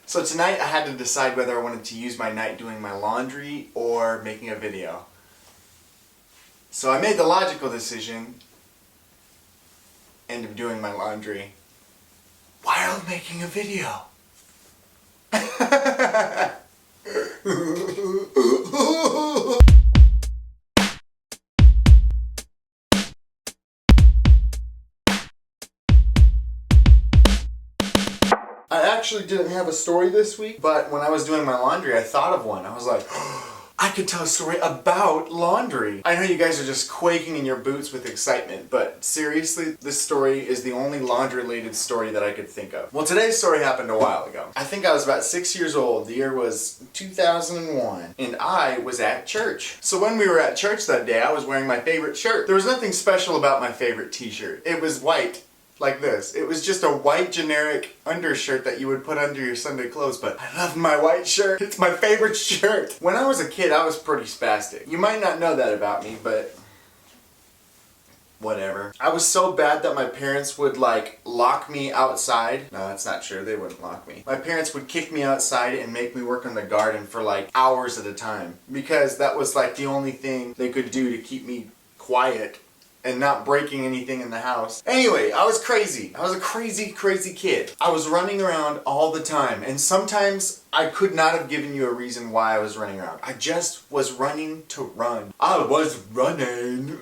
So tonight I had to decide whether I wanted to use my night doing my laundry or making a video. So I made the logical decision and of doing my laundry while making a video. I actually didn't have a story this week, but when I was doing my laundry, I thought of one. I was like, I could tell a story about laundry. I know you guys are just quaking in your boots with excitement, but seriously, this story is the only laundry-related story that I could think of. Well, today's story happened a while ago. I think I was about 6 years old. The year was 2001, and I was at church. So when we were at church that day, I was wearing my favorite shirt. There was nothing special about my favorite t-shirt. It was white. Like this. It was just a white generic undershirt that you would put under your Sunday clothes, but I love my white shirt. It's my favorite shirt. When I was a kid, I was pretty spastic. You might not know that about me, but whatever. I was so bad that my parents would like lock me outside. No, that's not true. They wouldn't lock me. My parents would kick me outside and make me work in the garden for like hours at a time because that was like the only thing they could do to keep me quiet and not breaking anything in the house. Anyway, I was crazy. I was a crazy, crazy kid. I was running around all the time, and sometimes I could not have given you a reason why I was running around. I just was running to run. I was running.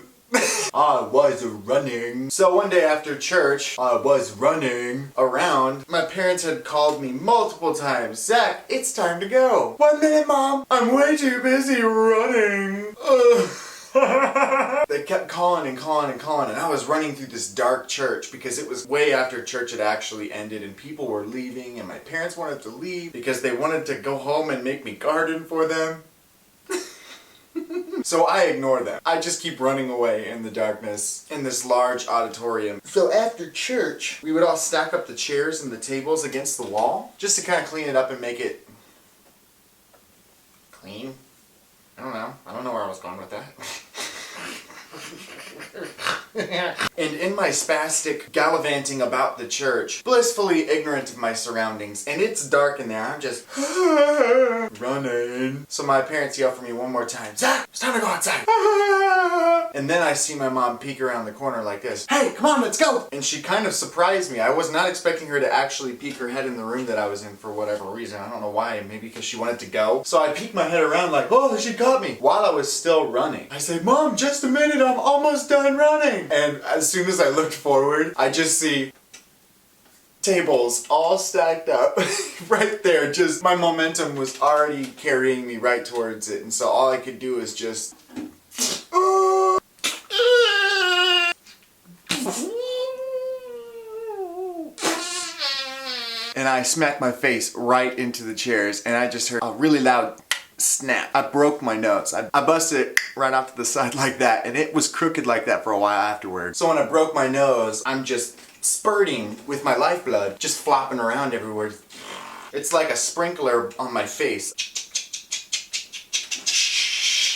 I was running. So one day after church, I was running around. My parents had called me multiple times. Zach, it's time to go. 1 minute, Mom. I'm way too busy running. They kept calling and calling and calling, and I was running through this dark church because it was way after church had actually ended and people were leaving, and my parents wanted to leave because they wanted to go home and make me garden for them. So I ignore them. I just keep running away in the darkness in this large auditorium. So after church, we would all stack up the chairs and the tables against the wall just to kind of clean it up and make it clean. I don't know where I was going with that. And in my spastic gallivanting about the church, blissfully ignorant of my surroundings, and it's dark in there, I'm just running. So my parents yell for me one more time, Zach, it's time to go outside. And then I see my mom peek around the corner like this, hey, come on, let's go. And she kind of surprised me. I was not expecting her to actually peek her head in the room that I was in for whatever reason. I don't know why, maybe because she wanted to go. So I peeked my head around like, oh, she caught me, while I was still running. I said, Mom, just a minute, I'm almost done running. And as soon as I looked forward, I just see tables all stacked up right there. Just my momentum was already carrying me right towards it. And so all I could do is just and I smacked my face right into the chairs, and I just heard a really loud snap. I broke my nose. I busted it right off to the side like that, and it was crooked like that for a while afterwards. So when I broke my nose, I'm just spurting with my lifeblood, just flopping around everywhere. It's like a sprinkler on my face.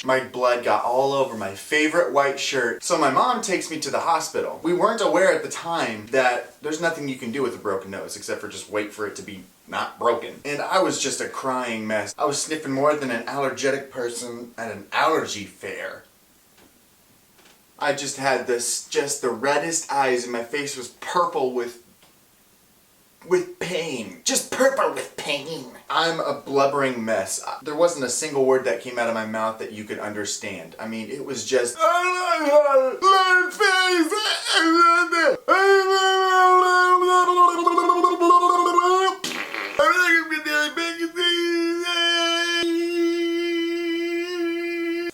My blood got all over my favorite white shirt. So my mom takes me to the hospital. We weren't aware at the time that there's nothing you can do with a broken nose except for just wait for it to be not broken. And I was just a crying mess. I was sniffing more than an allergic person at an allergy fair. I just had just the reddest eyes, and my face was purple with pain. Just purple with pain. I'm a blubbering mess. There wasn't a single word that came out of my mouth that you could understand. I mean, it was just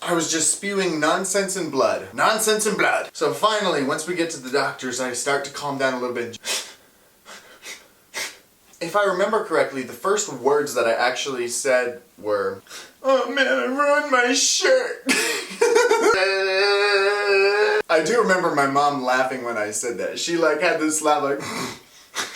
I was just spewing nonsense and blood. Nonsense and blood. So finally, once we get to the doctors, I start to calm down a little bit. If I remember correctly, the first words that I actually said were, oh man, I ruined my shirt. I do remember my mom laughing when I said that. She like had this laugh like,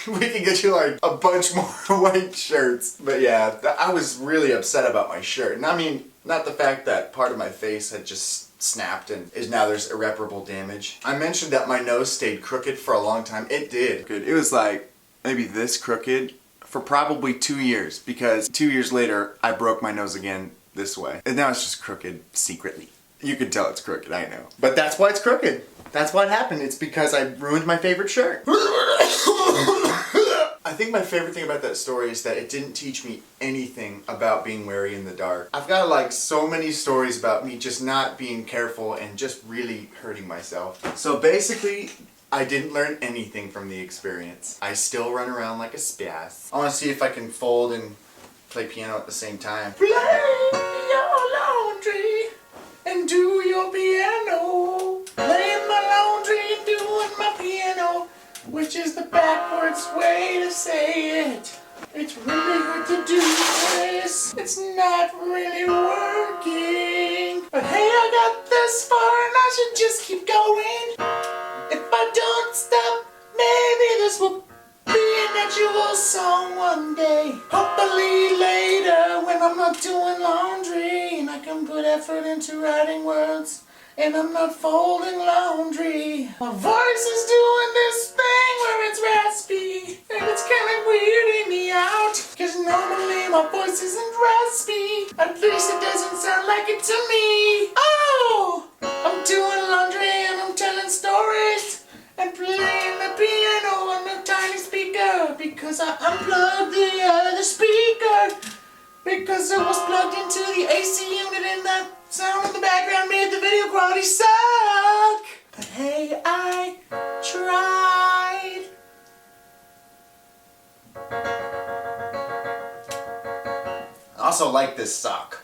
we can get you like a bunch more white shirts. But yeah, I was really upset about my shirt. And I mean, not the fact that part of my face had just snapped and now there's irreparable damage. I mentioned that my nose stayed crooked for a long time. It did. It was like maybe this crooked for probably 2 years, because 2 years later I broke my nose again this way. And now it's just crooked secretly. You can tell it's crooked, I know. But that's why it's crooked. That's what happened. It's because I ruined my favorite shirt. I think my favorite thing about that story is that it didn't teach me anything about being wary in the dark. I've got like so many stories about me just not being careful and just really hurting myself. So basically, I didn't learn anything from the experience. I still run around like a spaz. I want to see if I can fold and play piano at the same time. Play your laundry and do your piano. Playing my laundry and doing my piano, which is the backwards way to say it. It's really good to do this. It's not really working. But hey, I got this far and I should just keep going. If I don't stop, maybe this will be an actual song one day. Hopefully later when I'm not doing laundry and I can put effort into writing words. And I'm not folding laundry. My voice is doing this thing where it's raspy. And it's kind of weirding me out. Cause normally my voice isn't raspy. At least it doesn't sound like it to me. Oh! I'm doing laundry and I'm telling stories. And playing the piano on the tiny speaker. Because I unplugged the other speaker. Because it was plugged into the AC unit and that sound in the background made the video quality suck. But hey, I tried. I also like this sock.